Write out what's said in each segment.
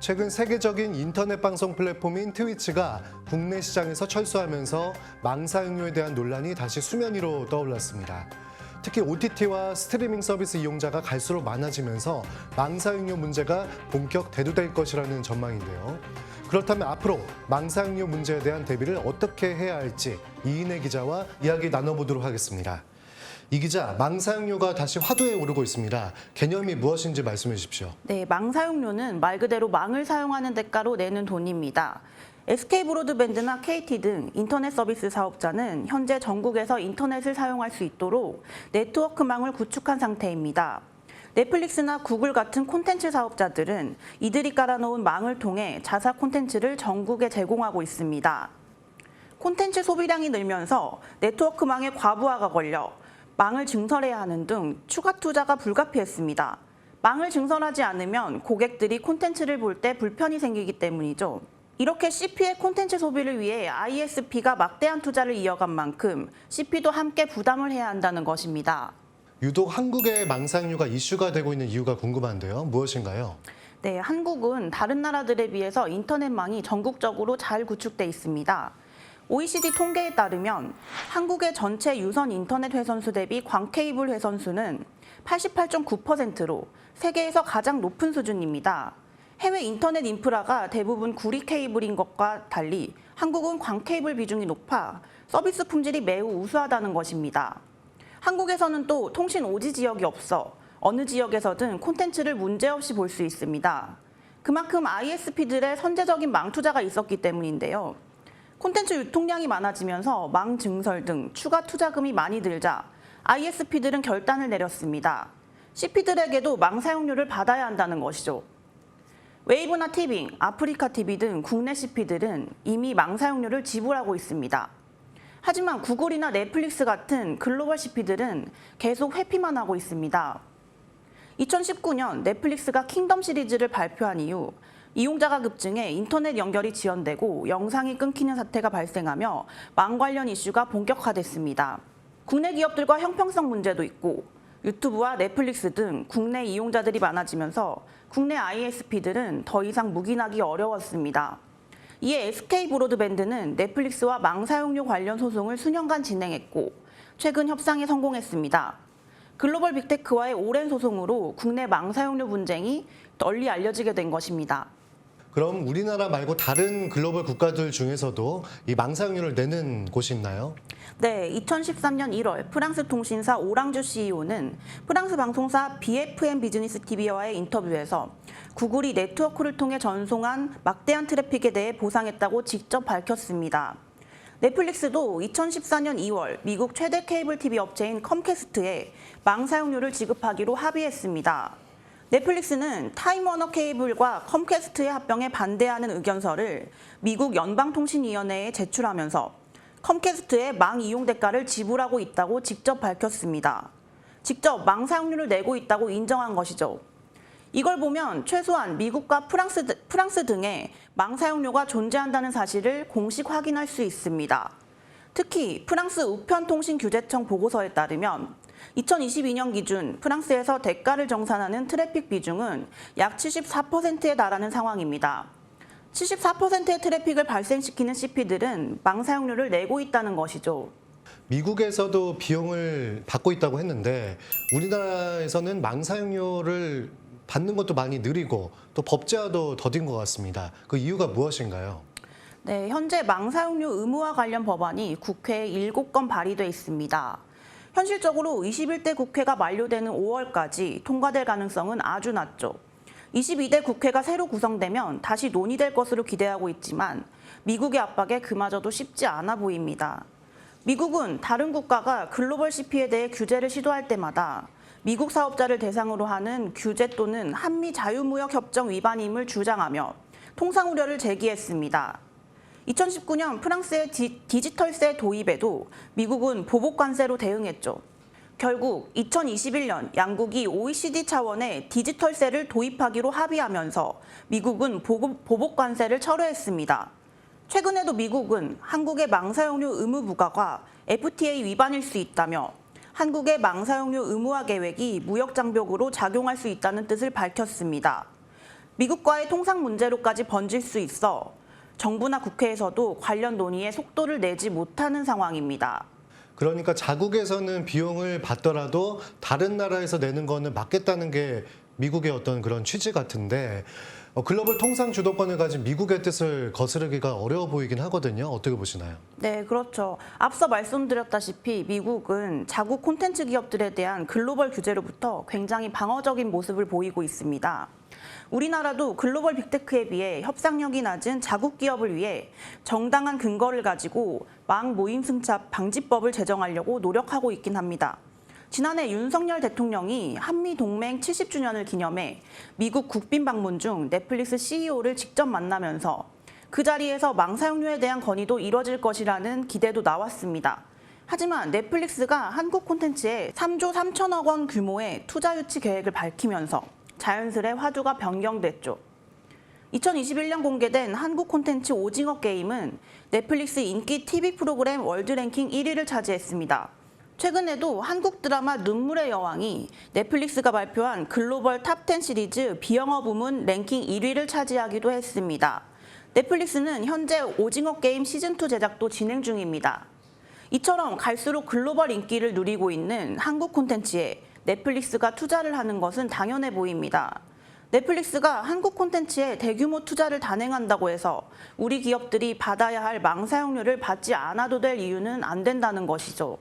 최근 세계적인 인터넷 방송 플랫폼인 트위치가 국내 시장에서 철수하면서 망 사용료에 대한 논란이 다시 수면 위로 떠올랐습니다. 특히 OTT와 스트리밍 서비스 이용자가 갈수록 많아지면서 망 사용료 문제가 본격 대두될 것이라는 전망인데요. 그렇다면 앞으로 망 사용료 문제에 대한 대비를 어떻게 해야 할지 이인혜 기자와 이야기 나눠보도록 하겠습니다. 이 기자, 망 사용료가 다시 화두에 오르고 있습니다. 개념이 무엇인지 말씀해 주십시오. 네, 망 사용료는 말 그대로 망을 사용하는 대가로 내는 돈입니다. SK브로드밴드나 KT 등 인터넷 서비스 사업자는 현재 전국에서 인터넷을 사용할 수 있도록 네트워크망을 구축한 상태입니다. 넷플릭스나 구글 같은 콘텐츠 사업자들은 이들이 깔아놓은 망을 통해 자사 콘텐츠를 전국에 제공하고 있습니다. 콘텐츠 소비량이 늘면서 네트워크망의 과부하가 걸려 망을 증설해야 하는 등 추가 투자가 불가피했습니다. 망을 증설하지 않으면 고객들이 콘텐츠를 볼 때 불편이 생기기 때문이죠. 이렇게 CP의 콘텐츠 소비를 위해 ISP가 막대한 투자를 이어간 만큼 CP도 함께 부담을 해야 한다는 것입니다. 유독 한국의 망 사용료가 이슈가 되고 있는 이유가 궁금한데요. 무엇인가요? 네, 한국은 다른 나라들에 비해서 인터넷망이 전국적으로 잘 구축돼 있습니다. OECD 통계에 따르면 한국의 전체 유선 인터넷 회선수 대비 광케이블 회선수는 88.9%로 세계에서 가장 높은 수준입니다. 해외 인터넷 인프라가 대부분 구리 케이블인 것과 달리 한국은 광케이블 비중이 높아 서비스 품질이 매우 우수하다는 것입니다. 한국에서는 또 통신 오지 지역이 없어 어느 지역에서든 콘텐츠를 문제없이 볼 수 있습니다. 그만큼 ISP들의 선제적인 망 투자가 있었기 때문인데요. 콘텐츠 유통량이 많아지면서 망 증설 등 추가 투자금이 많이 들자 ISP들은 결단을 내렸습니다. CP들에게도 망 사용료를 받아야 한다는 것이죠. 웨이브나 티빙, 아프리카 TV 등 국내 CP들은 이미 망 사용료를 지불하고 있습니다. 하지만 구글이나 넷플릭스 같은 글로벌 CP들은 계속 회피만 하고 있습니다. 2019년 넷플릭스가 킹덤 시리즈를 발표한 이후 이용자가 급증해 인터넷 연결이 지연되고 영상이 끊기는 사태가 발생하며 망 관련 이슈가 본격화됐습니다. 국내 기업들과 형평성 문제도 있고 유튜브와 넷플릭스 등 국내 이용자들이 많아지면서 국내 ISP들은 더 이상 묵인하기 어려웠습니다. 이에 SK브로드밴드는 넷플릭스와 망 사용료 관련 소송을 수년간 진행했고 최근 협상에 성공했습니다. 글로벌 빅테크와의 오랜 소송으로 국내 망 사용료 분쟁이 널리 알려지게 된 것입니다. 그럼 우리나라 말고 다른 글로벌 국가들 중에서도 이 망 사용료를 내는 곳이 있나요? 네, 2013년 1월 프랑스 통신사 오랑주 CEO는 프랑스 방송사 BFM 비즈니스 TV와의 인터뷰에서 구글이 네트워크를 통해 전송한 막대한 트래픽에 대해 보상했다고 직접 밝혔습니다. 넷플릭스도 2014년 2월 미국 최대 케이블 TV 업체인 컴캐스트에 망 사용료를 지급하기로 합의했습니다. 넷플릭스는 타임워너 케이블과 컴캐스트의 합병에 반대하는 의견서를 미국 연방통신위원회에 제출하면서 컴캐스트의 망 이용 대가를 지불하고 있다고 직접 밝혔습니다. 직접 망 사용료를 내고 있다고 인정한 것이죠. 이걸 보면 최소한 미국과 프랑스 등의 망 사용료가 존재한다는 사실을 공식 확인할 수 있습니다. 특히 프랑스 우편통신규제청 보고서에 따르면 2022년 기준 프랑스에서 대가를 정산하는 트래픽 비중은 약 74%에 달하는 상황입니다. 74%의 트래픽을 발생시키는 CP들은 망 사용료를 내고 있다는 것이죠. 미국에서도 비용을 받고 있다고 했는데 우리나라에서는 망 사용료를 받는 것도 많이 느리고 또 법제화도 더딘 것 같습니다. 그 이유가 무엇인가요? 네, 현재 망 사용료 의무화 관련 법안이 국회에 7건 발의돼 있습니다. 현실적으로 21대 국회가 만료되는 5월까지 통과될 가능성은 아주 낮죠. 22대 국회가 새로 구성되면 다시 논의될 것으로 기대하고 있지만 미국의 압박에 그마저도 쉽지 않아 보입니다. 미국은 다른 국가가 글로벌 CP에 대해 규제를 시도할 때마다 미국 사업자를 대상으로 하는 규제 또는 한미 자유무역 협정 위반임을 주장하며 통상 우려를 제기했습니다. 2019년 프랑스의 디지털세 도입에도 미국은 보복 관세로 대응했죠. 결국 2021년 양국이 OECD 차원의 디지털세를 도입하기로 합의하면서 미국은 보복 관세를 철회했습니다. 최근에도 미국은 한국의 망 사용료 의무 부과가 FTA 위반일 수 있다며 한국의 망 사용료 의무화 계획이 무역 장벽으로 작용할 수 있다는 뜻을 밝혔습니다. 미국과의 통상 문제로까지 번질 수 있어 정부나 국회에서도 관련 논의에 속도를 내지 못하는 상황입니다. 그러니까 자국에서는 비용을 받더라도 다른 나라에서 내는 거는 막겠다는 게 미국의 어떤 그런 취지 같은데 글로벌 통상 주도권을 가진 미국의 뜻을 거스르기가 어려워 보이긴 하거든요. 어떻게 보시나요? 네, 그렇죠. 앞서 말씀드렸다시피 미국은 자국 콘텐츠 기업들에 대한 글로벌 규제로부터 굉장히 방어적인 모습을 보이고 있습니다. 우리나라도 글로벌 빅테크에 비해 협상력이 낮은 자국 기업을 위해 정당한 근거를 가지고 망 모임 승차 방지법을 제정하려고 노력하고 있긴 합니다. 지난해 윤석열 대통령이 한미동맹 70주년을 기념해 미국 국빈 방문 중 넷플릭스 CEO를 직접 만나면서 그 자리에서 망 사용료에 대한 건의도 이뤄질 것이라는 기대도 나왔습니다. 하지만 넷플릭스가 한국 콘텐츠에 3조 3천억 원 규모의 투자 유치 계획을 밝히면서 자연스레 화두가 변경됐죠. 2021년 공개된 한국 콘텐츠 오징어 게임은 넷플릭스 인기 TV 프로그램 월드 랭킹 1위를 차지했습니다. 최근에도 한국 드라마 눈물의 여왕이 넷플릭스가 발표한 글로벌 탑10 시리즈 비영어 부문 랭킹 1위를 차지하기도 했습니다. 넷플릭스는 현재 오징어 게임 시즌2 제작도 진행 중입니다. 이처럼 갈수록 글로벌 인기를 누리고 있는 한국 콘텐츠에 넷플릭스가 투자를 하는 것은 당연해 보입니다. 넷플릭스가 한국 콘텐츠에 대규모 투자를 단행한다고 해서 우리 기업들이 받아야 할 망 사용료를 받지 않아도 될 이유는 안 된다는 것이죠.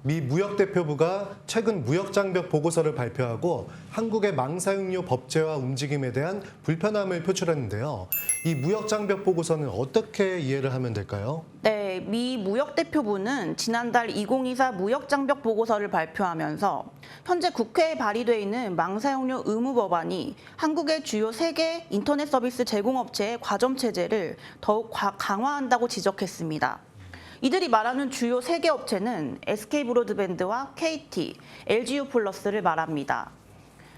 미 무역대표부가 최근 무역장벽 보고서를 발표하고 한국의 망사용료 법제화 움직임에 대한 불편함을 표출했는데요. 이 무역장벽 보고서는 어떻게 이해를 하면 될까요? 네, 미 무역대표부는 지난달 2024 무역장벽 보고서를 발표하면서 현재 국회에 발의돼 있는 망사용료 의무 법안이 한국의 주요 3개 인터넷 서비스 제공업체의 과점 체제를 더욱 강화한다고 지적했습니다. 이들이 말하는 주요 3개 업체는 SK브로드밴드와 KT, LG유플러스를 말합니다.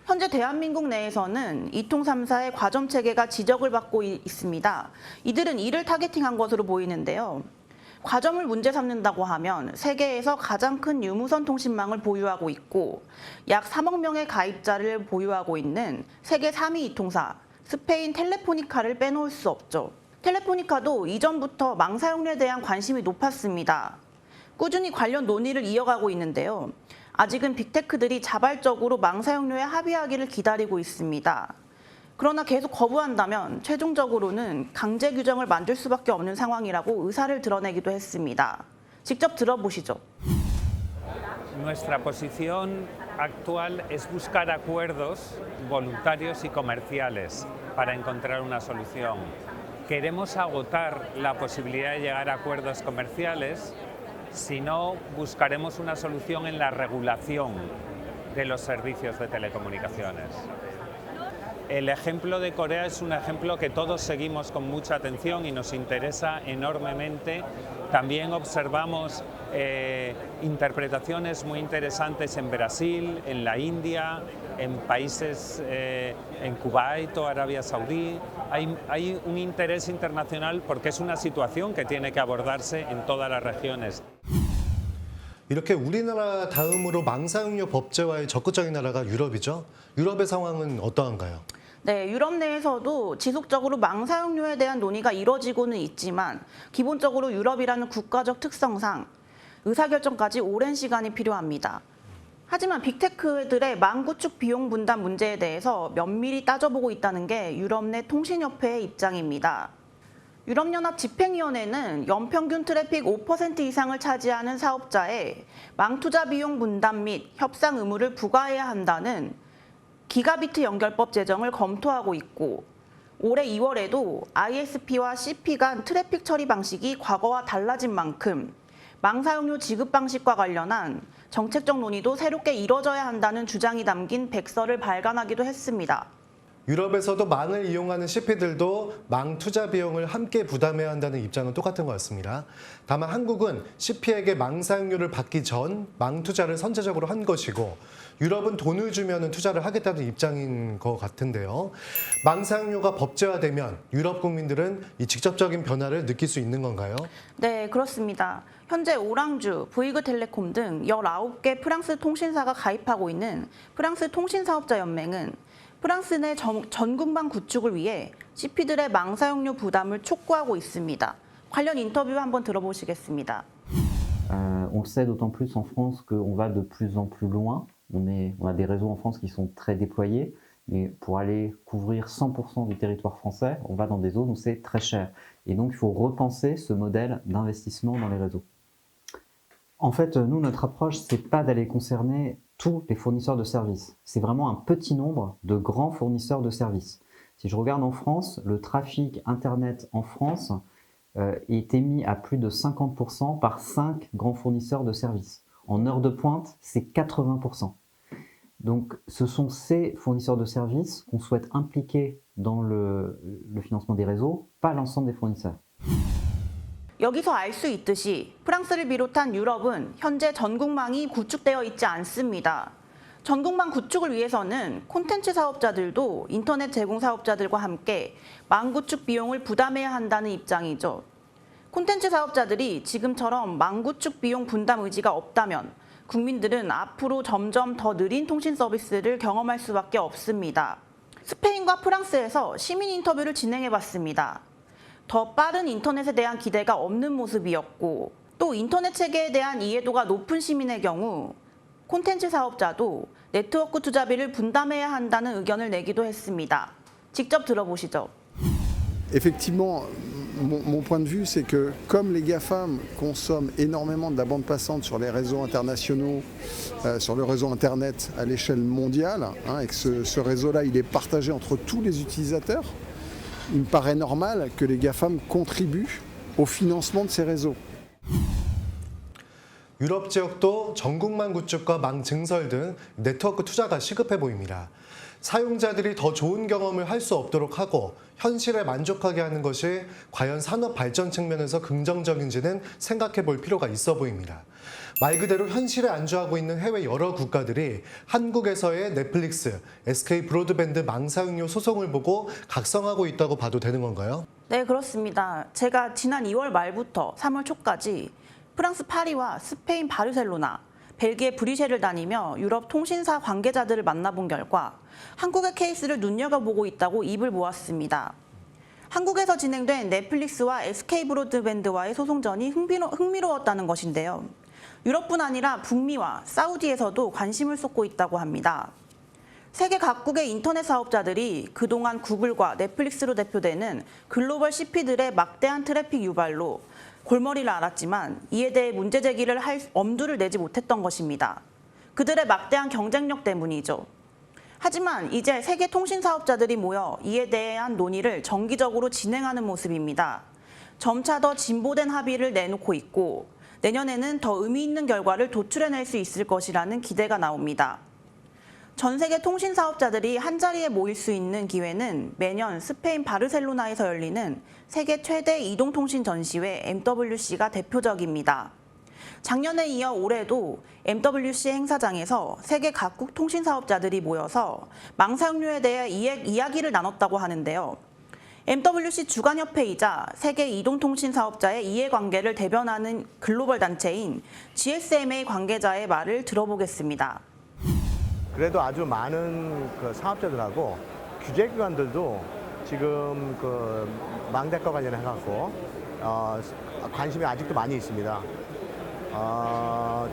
현재 대한민국 내에서는 이통 3사의 과점 체계가 지적을 받고 있습니다. 이들은 이를 타겟팅한 것으로 보이는데요. 과점을 문제 삼는다고 하면 세계에서 가장 큰 유무선 통신망을 보유하고 있고 약 3억 명의 가입자를 보유하고 있는 세계 3위 이통사 스페인 텔레포니카를 빼놓을 수 없죠. 텔레포니카도 이전부터 망 사용료에 대한 관심이 높았습니다. 꾸준히 관련 논의를 이어가고 있는데요. 아직은 빅테크들이 자발적으로 망 사용료에 합의하기를 기다리고 있습니다. 그러나 계속 거부한다면 최종적으로는 강제 규정을 만들 수밖에 없는 상황이라고 의사를 드러내기도 했습니다. 직접 들어보시죠. Nuestra posición actual es buscar acuerdos voluntarios y comerciales para encontrar una solución. Queremos agotar la posibilidad de llegar a acuerdos comerciales, si no buscaremos una solución en la regulación de los servicios de telecomunicaciones. El ejemplo de Corea es un ejemplo que todos seguimos con mucha atención y nos interesa enormemente. También observamos interpretaciones muy interesantes en Brasil, en la India, en países, en Kuwait o Arabia Saudí. Hay un interés internacional porque es una situación que tiene que abordarse en todas las regiones. 이렇게 우리나라 다음으로 망사용료 법제화에 적극적인 나라가 유럽이죠. 유럽의 상황은 어떠한가요? 네, 유럽 내에서도 지속적으로 망 사용료에 대한 논의가 이뤄지고는 있지만 기본적으로 유럽이라는 국가적 특성상 의사결정까지 오랜 시간이 필요합니다. 하지만 빅테크들의 망 구축 비용 분담 문제에 대해서 면밀히 따져보고 있다는 게 유럽 내 통신협회의 입장입니다. 유럽연합 집행위원회는 연평균 트래픽 5% 이상을 차지하는 사업자에 망 투자 비용 분담 및 협상 의무를 부과해야 한다는 기가비트 연결법 제정을 검토하고 있고 올해 2월에도 ISP와 CP 간 트래픽 처리 방식이 과거와 달라진 만큼 망 사용료 지급 방식과 관련한 정책적 논의도 새롭게 이뤄져야 한다는 주장이 담긴 백서를 발간하기도 했습니다. 유럽에서도 망을 이용하는 CP들도 망 투자 비용을 함께 부담해야 한다는 입장은 똑같은 것 같습니다. 다만 한국은 CP에게 망 사용료를 받기 전 망 투자를 선제적으로 한 것이고 유럽은 돈을 주면 투자를 하겠다는 입장인 것 같은데요. 망 사용료가 법제화되면 유럽 국민들은 이 직접적인 변화를 느낄 수 있는 건가요? 네, 그렇습니다. 현재 오랑주, 부이그텔레콤 등 19개 프랑스 통신사가 가입하고 있는 프랑스 통신사업자 연맹은 프랑스 내 전국망 구축을 위해 CP들의 망 사용료 부담을 촉구하고 있습니다. 관련 인터뷰 한번 들어보시겠습니다. On le sait d'autant plus en France qu'on va de plus en plus loin. On a des réseaux en France qui sont très déployés, mais pour aller couvrir 100% du territoire français, on va dans des zones où c'est très cher. Et donc il faut repenser ce modèle d'investissement dans les réseaux. En fait, nous, notre approche, c'est pas d'aller concerner tous les fournisseurs de services. C'est vraiment un petit nombre de grands fournisseurs de services. Si je regarde en France, le trafic Internet en France est émis à plus de 50% par 5 grands fournisseurs de services. En heure de pointe, c'est 80%. Donc ce sont ces fournisseurs de services qu'on souhaite impliquer dans le financement des réseaux, pas l'ensemble des fournisseurs. 여기서 알 수 있듯이 프랑스를 비롯한 유럽은 현재 전국망이 구축되어 있지 않습니다. 전국망 구축을 위해서는 콘텐츠 사업자들도 인터넷 제공 사업자들과 함께 망 구축 비용을 부담해야 한다는 입장이죠. 콘텐츠 사업자들이 지금처럼 망 구축 비용 분담 의지가 없다면 국민들은 앞으로 점점 더 느린 통신 서비스를 경험할 수밖에 없습니다. 스페인과 프랑스에서 시민 인터뷰를 진행해봤습니다. 더 빠른 인터넷에 대한 기대가 없는 모습이었고 또 인터넷 체계에 대한 이해도가 높은 시민의 경우 콘텐츠 사업자도 네트워크 투자비를 분담해야 한다는 의견을 내기도 했습니다. 직접 들어보시죠. Effectivement, mon point de vue, c'est que comme les GAFAM consomment énormément de la bande passante sur les réseaux internationaux, sur le réseau Internet à l'échelle mondiale, et que ce réseau-là, il est partagé entre tous les utilisateurs, il me paraît normal que les GAFAM contribuent au financement de ces réseaux. 유럽 지역도 전국망 구축과 망 증설 등 네트워크 투자가 시급해 보입니다. 사용자들이 더 좋은 경험을 할 수 없도록 하고 현실에 만족하게 하는 것이 과연 산업 발전 측면에서 긍정적인지는 생각해 볼 필요가 있어 보입니다. 말 그대로 현실에 안주하고 있는 해외 여러 국가들이 한국에서의 넷플릭스, SK 브로드밴드 망 사용료 소송을 보고 각성하고 있다고 봐도 되는 건가요? 네, 그렇습니다. 제가 지난 2월 말부터 3월 초까지 프랑스 파리와 스페인 바르셀로나, 벨기에 브뤼셀을 다니며 유럽 통신사 관계자들을 만나본 결과 한국의 케이스를 눈여겨보고 있다고 입을 모았습니다. 한국에서 진행된 넷플릭스와 SK 브로드밴드와의 소송전이 흥미로웠다는 것인데요. 유럽뿐 아니라 북미와 사우디에서도 관심을 쏟고 있다고 합니다. 세계 각국의 인터넷 사업자들이 그동안 구글과 넷플릭스로 대표되는 글로벌 CP들의 막대한 트래픽 유발로 골머리를 앓았지만 이에 대해 문제 제기를 할 엄두를 내지 못했던 것입니다. 그들의 막대한 경쟁력 때문이죠. 하지만 이제 세계 통신 사업자들이 모여 이에 대한 논의를 정기적으로 진행하는 모습입니다. 점차 더 진보된 합의를 내놓고 있고 내년에는 더 의미 있는 결과를 도출해낼 수 있을 것이라는 기대가 나옵니다. 전 세계 통신 사업자들이 한자리에 모일 수 있는 기회는 매년 스페인 바르셀로나에서 열리는 세계 최대 이동통신 전시회 MWC가 대표적입니다. 작년에 이어 올해도 MWC 행사장에서 세계 각국 통신 사업자들이 모여서 망 사용료에 대해 이야기를 나눴다고 하는데요. MWC 주관협회이자 세계 이동통신 사업자의 이해관계를 대변하는 글로벌 단체인 GSMA 관계자의 말을 들어보겠습니다. 그래도 아주 많은 그 사업자들하고 규제기관들도 지금 그 망대과 관련해 갖고 관심이 아직도 많이 있습니다.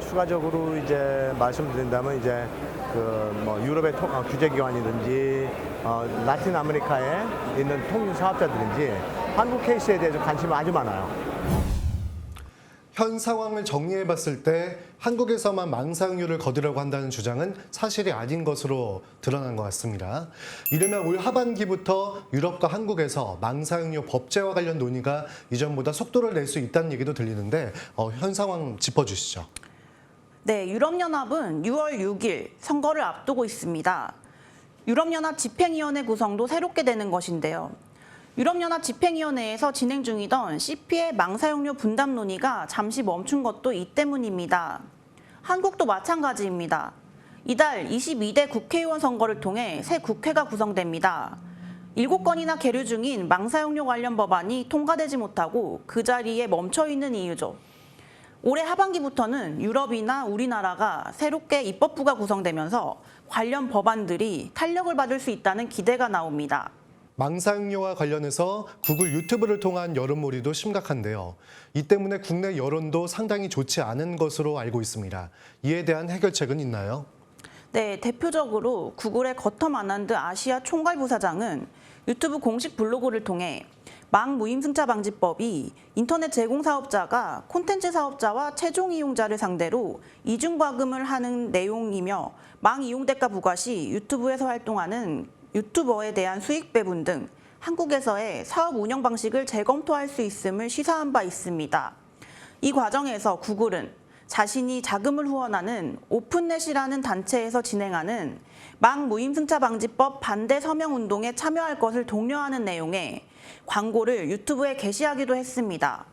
추가적으로 이제 말씀드린다면 이제 그 뭐 유럽의 규제기관이든지 라틴 아메리카에 있는 통신 사업자들인지 한국 케이스에 대해서 관심이 아주 많아요. 현 상황을 정리해 봤을 때 한국에서만 망 사용료를 거두려고 한다는 주장은 사실이 아닌 것으로 드러난 것 같습니다. 이르면 올 하반기부터 유럽과 한국에서 망 사용료 법제와 관련 논의가 이전보다 속도를 낼 수 있다는 얘기도 들리는데 현 상황 짚어주시죠. 네, 유럽연합은 6월 6일 선거를 앞두고 있습니다. 유럽연합 집행위원회 구성도 새롭게 되는 것인데요. 유럽연합 집행위원회에서 진행 중이던 CP의 망 사용료 분담 논의가 잠시 멈춘 것도 이 때문입니다. 한국도 마찬가지입니다. 이달 22대 국회의원 선거를 통해 새 국회가 구성됩니다. 7건이나 계류 중인 망 사용료 관련 법안이 통과되지 못하고 그 자리에 멈춰 있는 이유죠. 올해 하반기부터는 유럽이나 우리나라가 새롭게 입법부가 구성되면서 관련 법안들이 탄력을 받을 수 있다는 기대가 나옵니다. 망사용료와 관련해서 구글 유튜브를 통한 여론몰이도 심각한데요. 이 때문에 국내 여론도 상당히 좋지 않은 것으로 알고 있습니다. 이에 대한 해결책은 있나요? 네, 대표적으로 구글의 거텀 아난드 아시아 총괄부사장은 유튜브 공식 블로그를 통해 망 무임승차 방지법이 인터넷 제공 사업자가 콘텐츠 사업자와 최종 이용자를 상대로 이중과금을 하는 내용이며 망 이용 대가 부과 시 유튜브에서 활동하는 유튜버에 대한 수익 배분 등 한국에서의 사업 운영 방식을 재검토할 수 있음을 시사한 바 있습니다. 이 과정에서 구글은 자신이 자금을 후원하는 오픈넷이라는 단체에서 진행하는 망 무임승차 방지법 반대 서명 운동에 참여할 것을 독려하는 내용의 광고를 유튜브에 게시하기도 했습니다.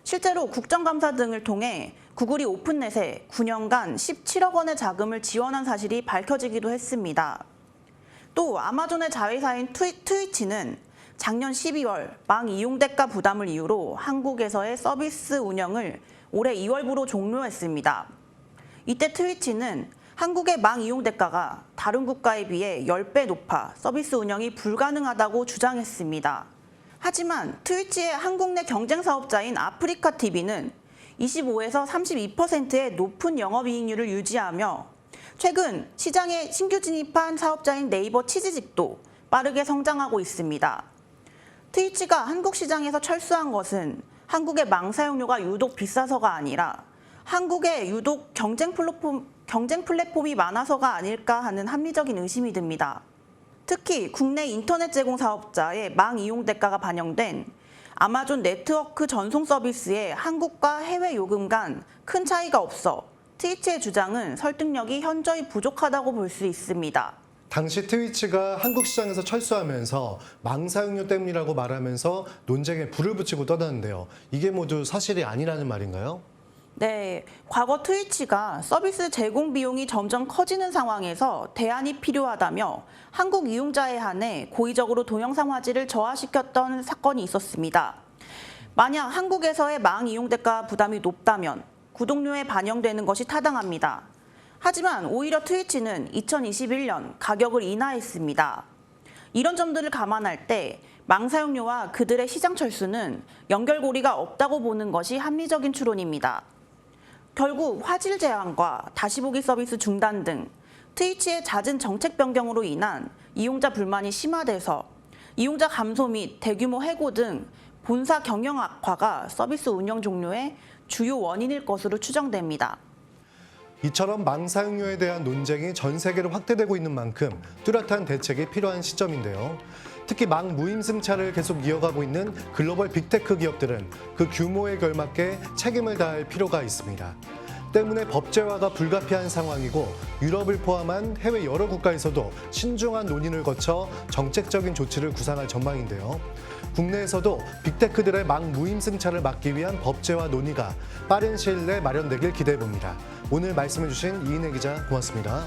실제로 국정감사 등을 통해 구글이 오픈넷에 9년간 17억 원의 자금을 지원한 사실이 밝혀지기도 했습니다. 또 아마존의 자회사인 트위치는 작년 12월 망 이용 대가 부담을 이유로 한국에서의 서비스 운영을 올해 2월부로 종료했습니다. 이때 트위치는 한국의 망 이용 대가가 다른 국가에 비해 10배 높아 서비스 운영이 불가능하다고 주장했습니다. 하지만 트위치의 한국 내 경쟁 사업자인 아프리카TV는 25에서 32%의 높은 영업이익률을 유지하며 최근 시장에 신규 진입한 사업자인 네이버 치즈직도 빠르게 성장하고 있습니다. 트위치가 한국 시장에서 철수한 것은 한국의 망 사용료가 유독 비싸서가 아니라 한국에 유독 경쟁 플랫폼이 많아서가 아닐까 하는 합리적인 의심이 듭니다. 특히 국내 인터넷 제공 사업자의 망 이용 대가가 반영된 아마존 네트워크 전송 서비스의 한국과 해외 요금 간 큰 차이가 없어 트위치의 주장은 설득력이 현저히 부족하다고 볼 수 있습니다. 당시 트위치가 한국 시장에서 철수하면서 망 사용료 때문이라고 말하면서 논쟁에 불을 붙이고 떠드는데요. 이게 모두 사실이 아니라는 말인가요? 네, 과거 트위치가 서비스 제공 비용이 점점 커지는 상황에서 대안이 필요하다며 한국 이용자에 한해 고의적으로 동영상 화질을 저하시켰던 사건이 있었습니다. 만약 한국에서의 망 이용 대가 부담이 높다면 구독료에 반영되는 것이 타당합니다. 하지만 오히려 트위치는 2021년 가격을 인하했습니다. 이런 점들을 감안할 때 망 사용료와 그들의 시장 철수는 연결고리가 없다고 보는 것이 합리적인 추론입니다. 결국 화질 제한과 다시보기 서비스 중단 등 트위치의 잦은 정책 변경으로 인한 이용자 불만이 심화돼서 이용자 감소 및 대규모 해고 등 본사 경영 악화가 서비스 운영 종료의 주요 원인일 것으로 추정됩니다. 이처럼 망 사용료에 대한 논쟁이 전 세계로 확대되고 있는 만큼 뚜렷한 대책이 필요한 시점인데요. 특히 망 무임승차를 계속 이어가고 있는 글로벌 빅테크 기업들은 그 규모에 걸맞게 책임을 다할 필요가 있습니다. 때문에 법제화가 불가피한 상황이고 유럽을 포함한 해외 여러 국가에서도 신중한 논의를 거쳐 정책적인 조치를 구상할 전망인데요. 국내에서도 빅테크들의 망 무임승차를 막기 위한 법제화 논의가 빠른 시일 내 마련되길 기대해봅니다. 오늘 말씀해주신 이인혜 기자 고맙습니다.